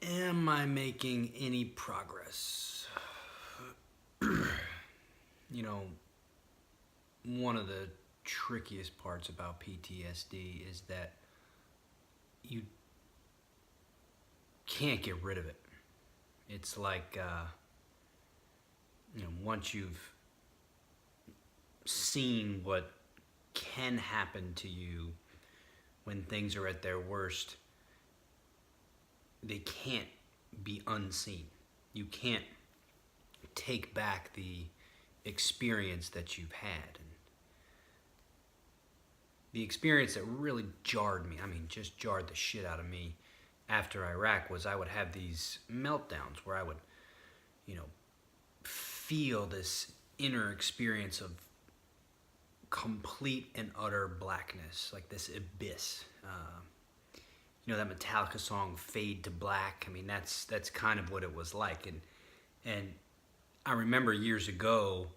Am I making any progress? You know, one of the trickiest parts about PTSD is that you can't get rid of it. It's like, once you've seen what can happen to you when things are at their worst, they can't be unseen. You can't take back the experience that you've had. And the experience that really jarred me, just jarred the shit out of me after Iraq, was I would have these meltdowns where I would, feel this inner experience of complete and utter blackness, like this abyss. That Metallica song "Fade to Black." That's kind of what it was like, and I remember years ago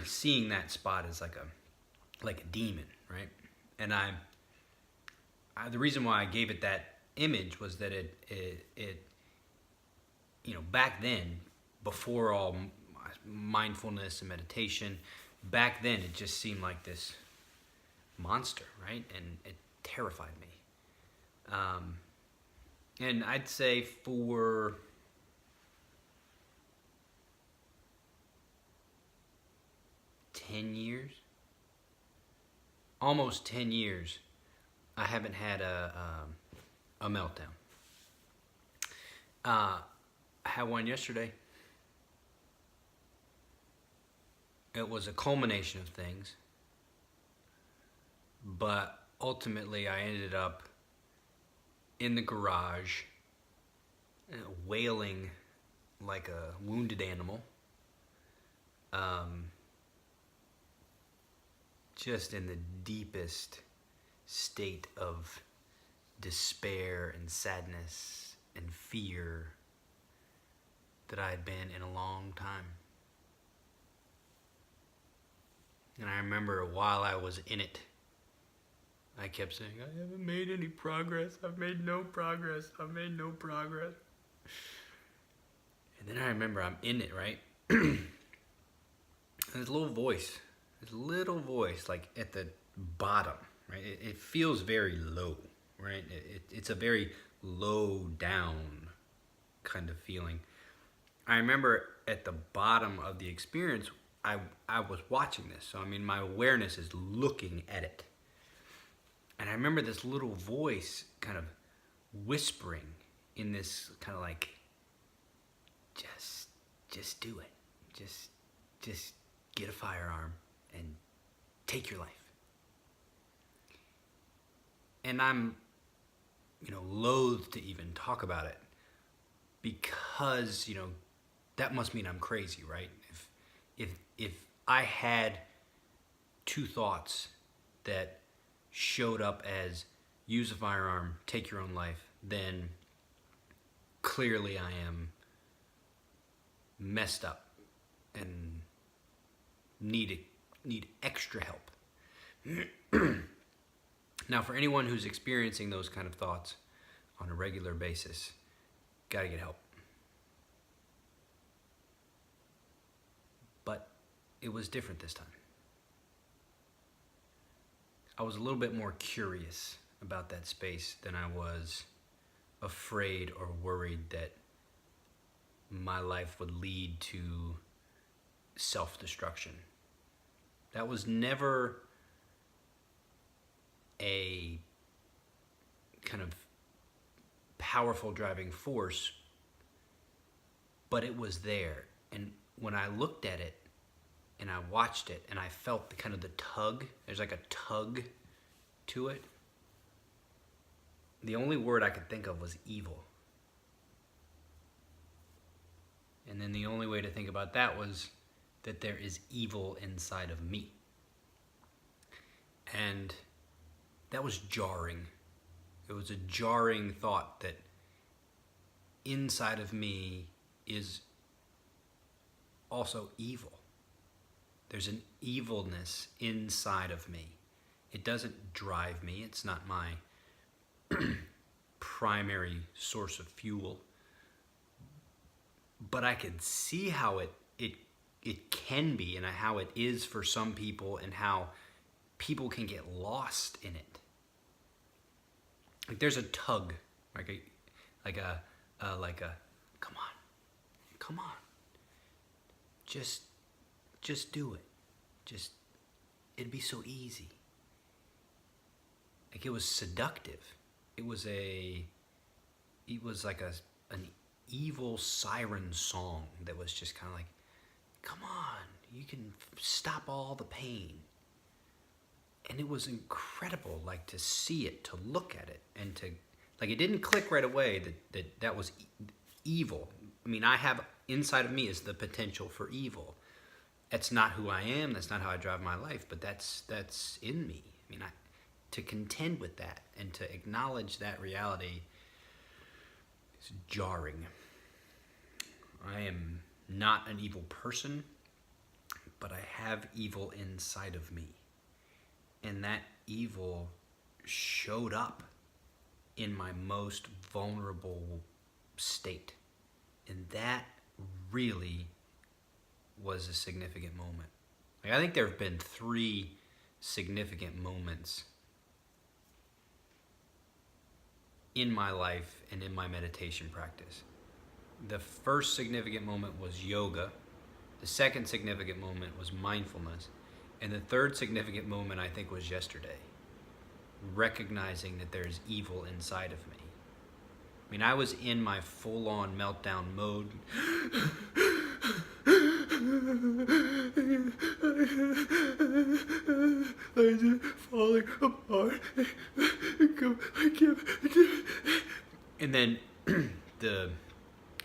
seeing that spot as like a demon, right? And the reason why I gave it that image was that it back then, before all mindfulness and meditation, back then it just seemed like this monster, right? And it terrified me. And I'd say for almost 10 years, I haven't had a meltdown. I had one yesterday. It was a culmination of things, but ultimately I ended up in the garage, wailing like a wounded animal, just in the deepest state of despair and sadness and fear that I had been in a long time. And I remember while I was in it, I kept saying, I haven't made any progress. I've made no progress. I've made no progress. And then I remember I'm in it, right? And this little voice, like at the bottom, right? It feels very low, right? It's a very low down kind of feeling. I remember at the bottom of the experience, I was watching this. So, my awareness is looking at it. And I remember this little voice kind of whispering in this kind of like, just do it. Just get a firearm and take your life. And I'm, loath to even talk about it because, that must mean I'm crazy, right? If I had two thoughts that showed up as use a firearm, take your own life, then clearly I am messed up and need extra help. Now, for anyone who's experiencing those kind of thoughts on a regular basis, gotta get help. But it was different this time. I was a little bit more curious about that space than I was afraid or worried that my life would lead to self-destruction. That was never a kind of powerful driving force, but it was there. And when I looked at it and I watched it and I felt the tug, there's like a tug to it, the only word I could think of was evil. And then the only way to think about that was that there is evil inside of me. And that was jarring. It was a jarring thought that inside of me is also evil. There's an evilness inside of me. It doesn't drive me. It's not my primary source of fuel. But I could see how it can be, and how it is for some people, and how people can get lost in it. Like there's a tug, like a come on, just do it. It'd be so easy. Like it was seductive. It was like an evil siren song that was just kind of like, come on, you can stop all the pain. And it was incredible, like to see it, to look at it, and to, like, it didn't click right away that was evil. I mean, I have inside of me is the potential for evil. That's not who I am. That's not how I drive my life. But that's in me. I mean, to contend with that and to acknowledge that reality is jarring. I am not an evil person, but I have evil inside of me. And that evil showed up in my most vulnerable state. And that really was a significant moment. Like, I think there have been 3 significant moments in my life and in my meditation practice. The first significant moment was yoga. The second significant moment was mindfulness. And the third significant moment, I think, was yesterday. Recognizing that there's evil inside of me. I mean, I was in my full-on meltdown mode. I'm just falling apart. And then the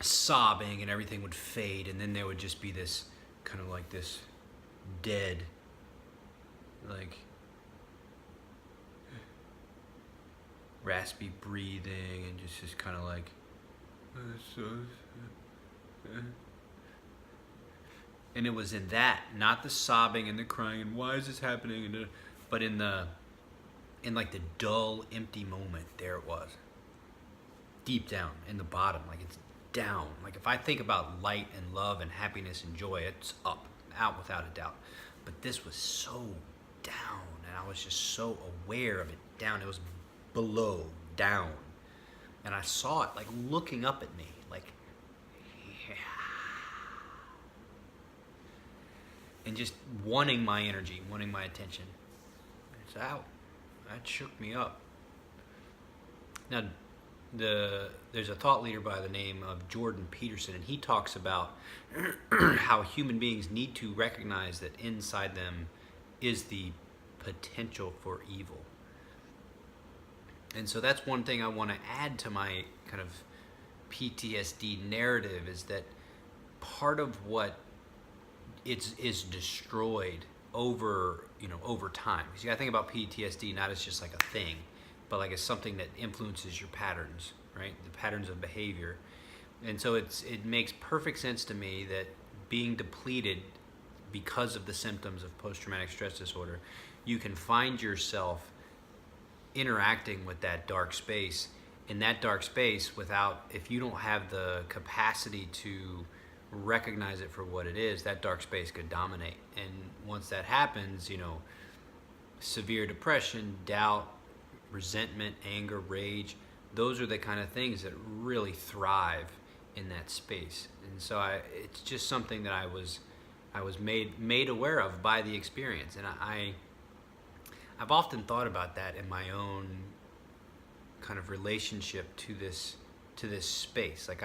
sobbing and everything would fade, and then there would just be this kind of like this dead, like raspy breathing, and just kind of like and it was in that, not the sobbing and the crying and why is this happening, but in like the dull, empty moment, there it was, deep down in the bottom, like it's down. Like if I think about light and love and happiness and joy, it's up, out without a doubt. But this was so down, and I was just so aware of it down. It was below, down. And I saw it like looking up at me, like, yeah. And just wanting my energy, wanting my attention. It's out. That shook me up. Now, there's a thought leader by the name of Jordan Peterson, and he talks about how human beings need to recognize that inside them is the potential for evil. And so that's one thing I want to add to my kind of PTSD narrative, is that part of what is destroyed over time. Because you got to think about PTSD not as just like a thing, but like as something that influences your patterns, right? The patterns of behavior. And so it makes perfect sense to me that being depleted because of the symptoms of post-traumatic stress disorder, you can find yourself interacting with that dark space, in that dark space, if you don't have the capacity to recognize it for what it is, that dark space could dominate. And once that happens, severe depression, doubt, resentment, anger, rage, those are the kind of things that really thrive in that space. And so it's just something that I was made aware of by the experience. And I've often thought about that in my own kind of relationship to this space. Like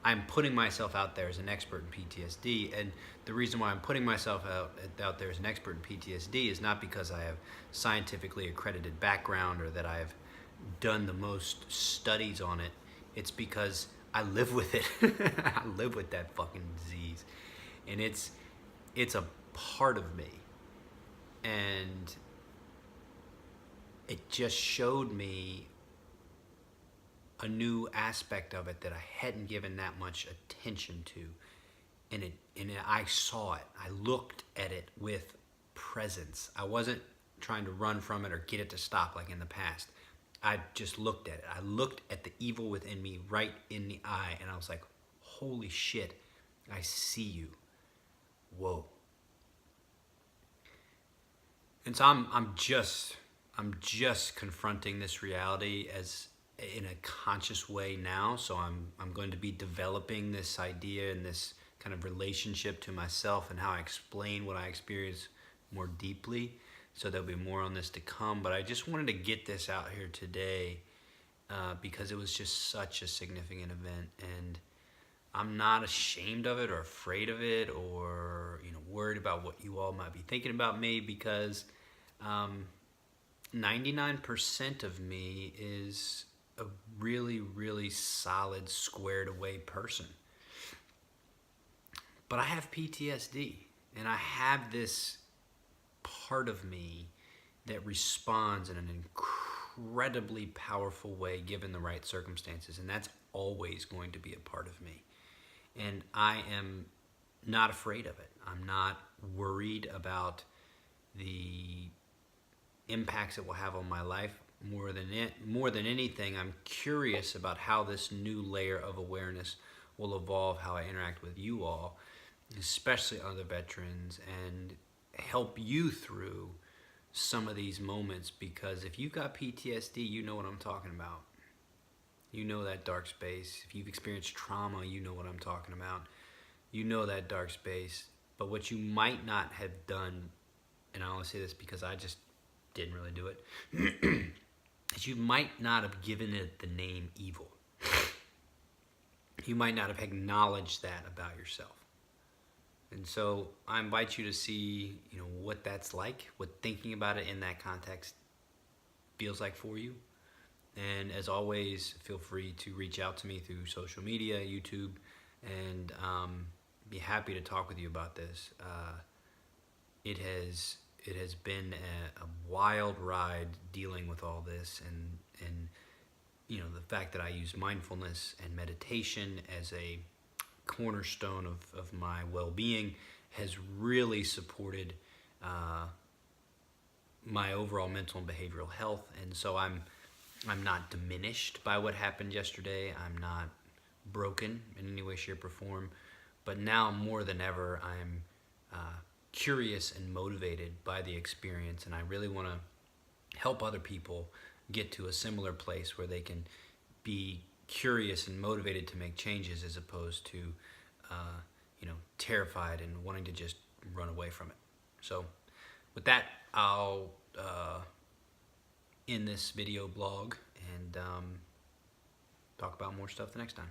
I'm putting myself out there as an expert in PTSD, and the reason why I'm putting myself out there as an expert in PTSD is not because I have scientifically accredited background or that I've done the most studies on it. It's because I live with it. I live with that fucking disease, and it's a part of me, and it just showed me a new aspect of it that I hadn't given that much attention to, and I saw it. I looked at it with presence. I wasn't trying to run from it or get it to stop like in the past. I just looked at it. I looked at the evil within me right in the eye, and I was like, holy shit, I see you. Whoa. And so I'm just confronting this reality as in a conscious way now. So I'm going to be developing this idea and this kind of relationship to myself and how I explain what I experience more deeply. So there'll be more on this to come. But I just wanted to get this out here today because it was just such a significant event, and I'm not ashamed of it or afraid of it or worried about what you all might be thinking about me, because 99% of me is a really, really solid, squared away person. But I have PTSD, and I have this part of me that responds in an incredibly powerful way given the right circumstances, and that's always going to be a part of me. And I am not afraid of it. I'm not worried about the impacts it will have on my life. More than anything, I'm curious about how this new layer of awareness will evolve how I interact with you all, especially other veterans, and help you through some of these moments. Because if you've got PTSD, you know what I'm talking about. You know that dark space. If you've experienced trauma, you know what I'm talking about. You know that dark space. But what you might not have done, and I only say this because I just didn't really do it, is you might not have given it the name evil. You might not have acknowledged that about yourself. And so I invite you to see, what that's like, what thinking about it in that context feels like for you. And as always, feel free to reach out to me through social media, YouTube, and be happy to talk with you about this. It has been a wild ride dealing with all this, and the fact that I use mindfulness and meditation as a cornerstone of my well-being has really supported my overall mental and behavioral health. And so I'm not diminished by what happened yesterday. I'm not broken in any way, shape, or form. But now more than ever, I'm curious and motivated by the experience, and I really want to help other people get to a similar place where they can be curious and motivated to make changes, as opposed to terrified and wanting to just run away from it. So with that, I'll end this video blog and talk about more stuff the next time.